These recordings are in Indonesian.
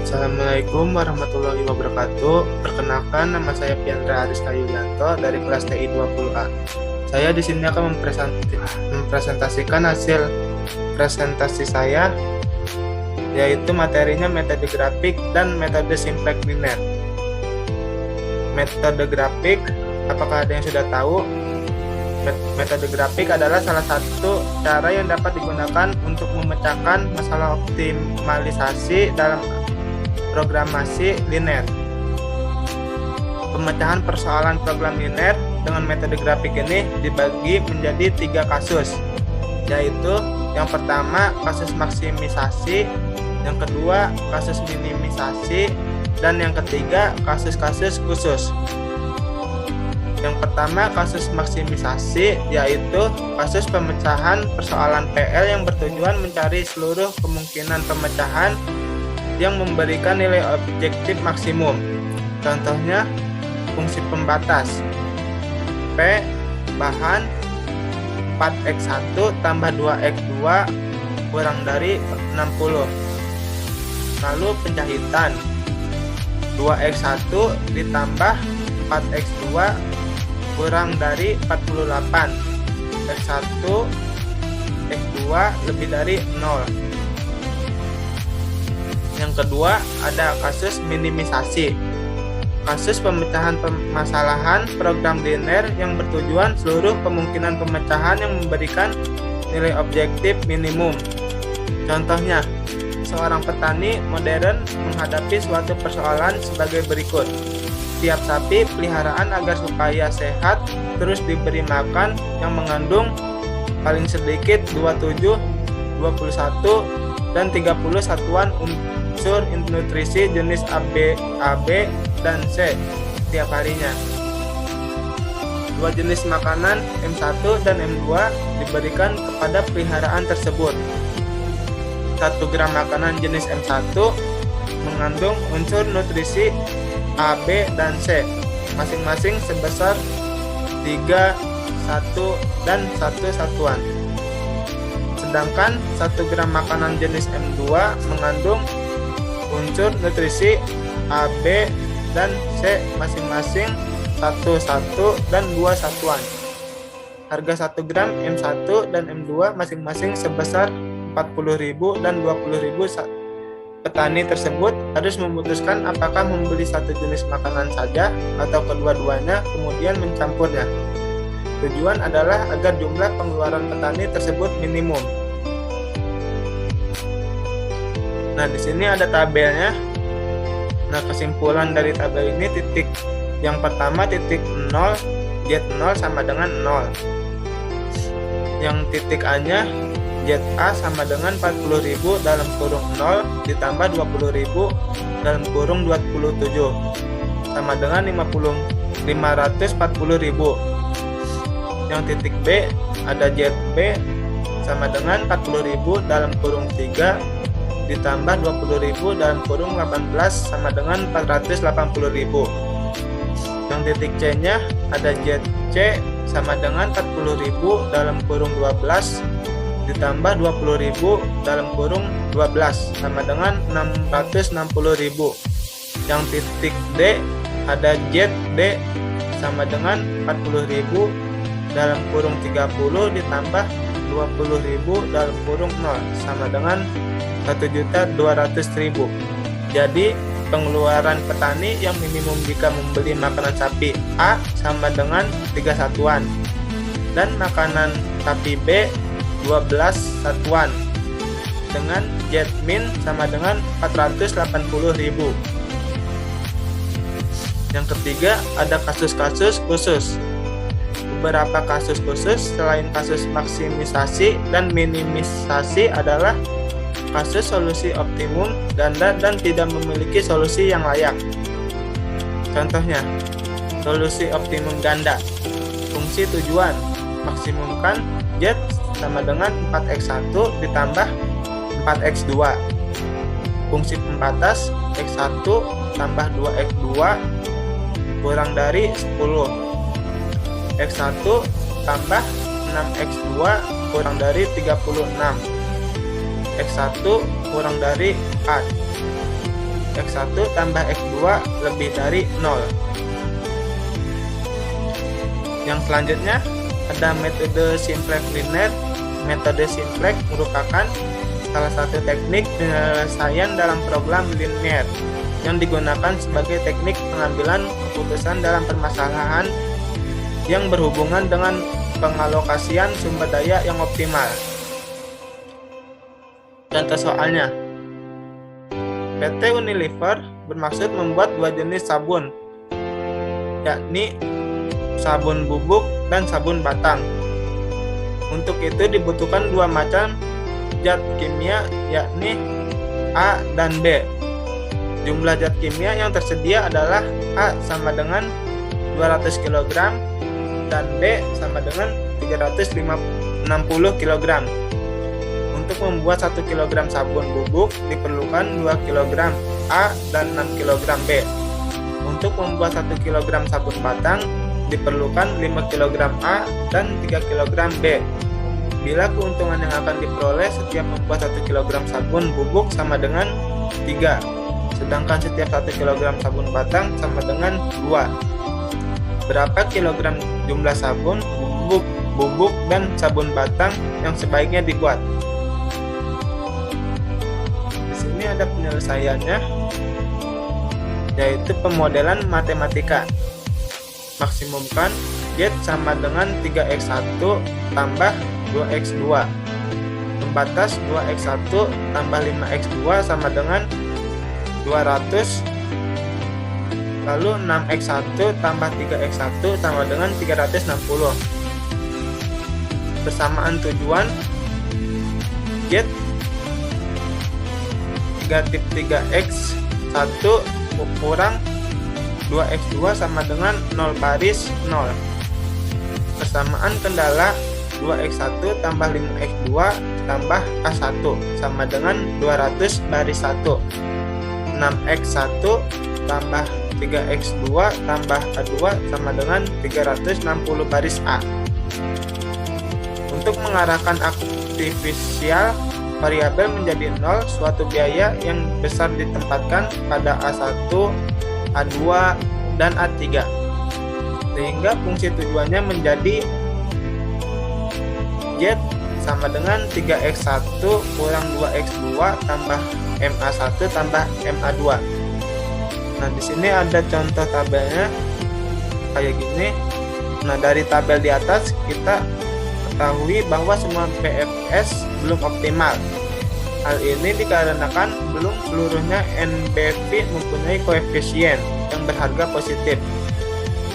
Assalamualaikum warahmatullahi wabarakatuh. Perkenalkan, nama saya Piandra Ariska Yulianto dari kelas TI 20A. Saya di sini akan mempresentasikan hasil presentasi saya, yaitu materinya metode grafik dan metode simplex linear. Metode grafik, apakah ada yang sudah tahu? Metode grafik adalah salah satu cara yang dapat digunakan untuk memecahkan masalah optimalisasi dalam programasi linear. Pemecahan persoalan program linear dengan metode grafik ini dibagi menjadi 3 kasus, yaitu yang pertama kasus maksimisasi, yang kedua kasus minimisasi, dan yang ketiga kasus-kasus khusus. Yang pertama kasus maksimisasi, yaitu kasus pemecahan persoalan PL yang bertujuan mencari seluruh kemungkinan pemecahan yang memberikan nilai objektif maksimum. Contohnya fungsi pembatas P bahan 4x1 tambah 2x2 kurang dari 60. Lalu penjahitan 2x1 ditambah 4x2 kurang dari 48. X1 X2 lebih dari 0. Yang kedua ada kasus minimisasi, kasus pemecahan permasalahan program linear yang bertujuan seluruh kemungkinan pemecahan yang memberikan nilai objektif minimum. Contohnya, seorang petani modern menghadapi suatu persoalan sebagai berikut. Setiap sapi peliharaan agar supaya sehat terus diberi makan yang mengandung paling sedikit 27, 21, dan 30 satuan unsur nutrisi jenis AB, dan C setiap harinya. 2 jenis makanan M1 dan M2 diberikan kepada peliharaan tersebut. 1 gram makanan jenis M1 mengandung unsur nutrisi A, B, dan C masing-masing sebesar 3, 1, dan 1 satuan. Sedangkan 1 gram makanan jenis M2 mengandung unsur nutrisi A, B, dan C masing-masing 1, 1, dan 2 satuan. Harga 1 gram M1 dan M2 masing-masing sebesar 40.000 dan 20.000. Petani tersebut harus memutuskan apakah membeli satu jenis makanan saja atau kedua-duanya kemudian mencampurnya. Tujuan adalah agar jumlah pengeluaran petani tersebut minimum. Nah, di sini ada tabelnya. Nah, kesimpulan dari tabel ini titik yang pertama titik 0, Z0 sama dengan 0. Yang titik A-nya ZA sama dengan 40.000 dalam kurung 0 ditambah 20.000 dalam kurung 27 sama dengan 540.000. Yang titik B ada ZB sama dengan 40.000 dalam kurung 3 ditambah 20.000 dalam kurung 18 sama dengan 480.000. Yang titik C nya ada ZC sama dengan 40.000 dalam kurung 12 ditambah 20.000 dalam kurung 12 sama dengan 660.000. Yang titik D ada ZD sama dengan 40.000 dalam kurung 30 ditambah 20.000 dalam kurung 0 sama dengan 1.200.000. Jadi pengeluaran petani yang minimum jika membeli makanan sapi A sama dengan 3 satuan dan makanan sapi B 12 satuan dengan Z-min sama dengan 480.000. Yang ketiga ada kasus-kasus khusus. Beberapa kasus khusus selain kasus maksimisasi dan minimisasi adalah kasus solusi optimum ganda dan tidak memiliki solusi yang layak. Contohnya, solusi optimum ganda. Fungsi tujuan maksimumkan Z sama dengan 4x1 ditambah 4x2. Fungsi pembatas x1 tambah 2x2 kurang dari 10. X1 tambah 6x2 kurang dari 36. X1 kurang dari 4. X1 tambah X2 lebih dari 0. Yang selanjutnya ada metode simplex linear. Metode simplex merupakan salah satu teknik penyelesaian dalam program linear yang digunakan sebagai teknik pengambilan keputusan dalam permasalahan yang berhubungan dengan pengalokasian sumber daya yang optimal. Contoh soalnya, PT Unilever bermaksud membuat dua jenis sabun, yakni sabun bubuk dan sabun batang. Untuk itu dibutuhkan dua macam zat kimia, yakni A dan B. Jumlah zat kimia yang tersedia adalah A sama dengan 200 kg dan B sama dengan 360 kg. Untuk membuat 1 kg sabun bubuk diperlukan 2 kg A dan 6 kg B. Untuk membuat 1 kg sabun batang diperlukan 5 kg A dan 3 kg B. Bila keuntungan yang akan diperoleh setiap membuat 1 kg sabun bubuk sama dengan 3, sedangkan setiap 1 kg sabun batang sama dengan 2. Berapa kilogram jumlah sabun bubuk dan sabun batang yang sebaiknya dibuat? Di sini ada penyelesaiannya, yaitu pemodelan matematika. Maksimumkan Z sama dengan 3x1 tambah 2x2. Pembatas 2x1 tambah 5x2 sama dengan 200. Lalu 6x1 tambah 3x1 sama dengan 360. Persamaan tujuan Z negatif 3x1 kurang 2x2 sama dengan 0 baris 0. Persamaan kendala 2x1 tambah 5x2 tambah A1 sama dengan 200 baris 1. 6x1 tambah 3x2 tambah A2 sama dengan 360 baris A. Untuk mengarahkan artifisial variabel menjadi 0, suatu biaya yang besar ditempatkan pada A1, A2, dan A3, sehingga fungsi tujuannya menjadi Z sama dengan 3x1 kurang 2x2 tambah MA1 tambah MA2. Nah, di sini ada contoh tabelnya kayak gini. Nah, dari tabel di atas kita ketahui bahwa semua PFS belum optimal. Hal ini dikarenakan belum seluruhnya NBV mempunyai koefisien yang berharga positif.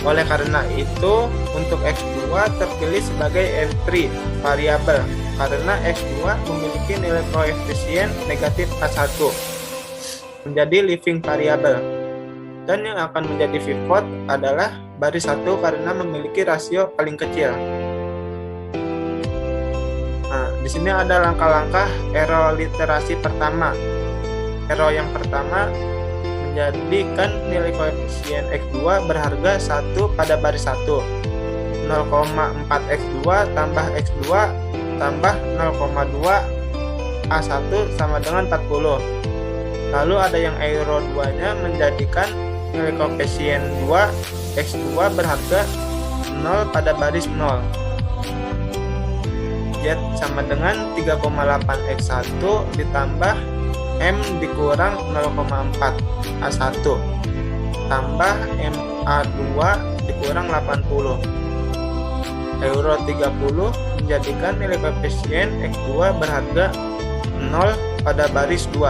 Oleh karena itu, untuk X2 terpilih sebagai entry variabel karena X2 memiliki nilai koefisien negatif A1 menjadi living variable. Dan yang akan menjadi pivot adalah baris 1 karena memiliki rasio paling kecil. Nah, di sini ada langkah-langkah error literasi pertama. Error yang pertama menjadikan nilai koefisien X2 berharga 1 pada baris 1. 0,4x2 tambah x2 tambah 0,2 A1 sama dengan 40. Lalu ada yang error 2-nya menjadikan nilai koefisien 2 x2 berharga 0 pada baris 0. Z sama dengan 3,8x1 ditambah M dikurang 0,4 A1 tambah MA2 dikurang 80. Euro 30 menjadikan nilai koefisien X2 berharga 0 pada baris 2.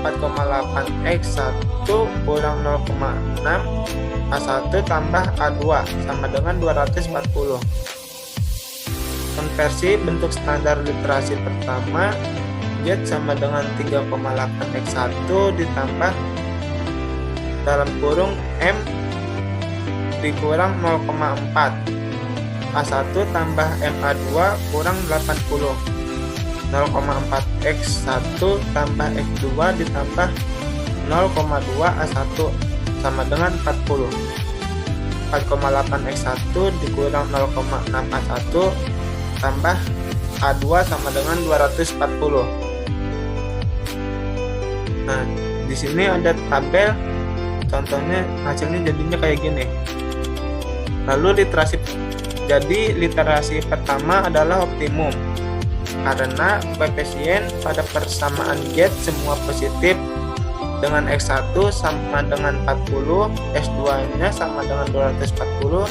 4,8x1 kurang 0,6 A1 tambah A2 sama dengan 240. Konversi bentuk standar literasi pertama, Z sama dengan 3,8x1 ditambah dalam kurung M dikurang 0,4 A1 tambah MA2 kurang 80. 0,4x1 tambah x2 ditambah 0,2 A1 sama dengan 40. 4,8x1 dikurang 0,6 A1 tambah A2 sama dengan 240. Nah, Di sini ada tabel, contohnya hasilnya jadinya kayak gini. Lalu literasi pertama adalah optimum karena koefisien pada persamaan Z semua positif dengan X1 sama dengan 40, X2-nya sama dengan 240,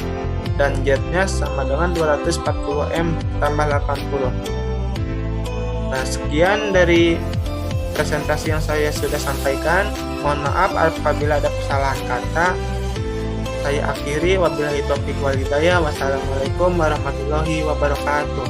dan Z-nya sama dengan 240M tambah 80. Nah, sekian dari presentasi yang saya sudah sampaikan. Mohon maaf apabila ada kesalahan kata. Saya akhiri, wabillahi taufiq wal hidayah. Wassalamualaikum warahmatullahi wabarakatuh.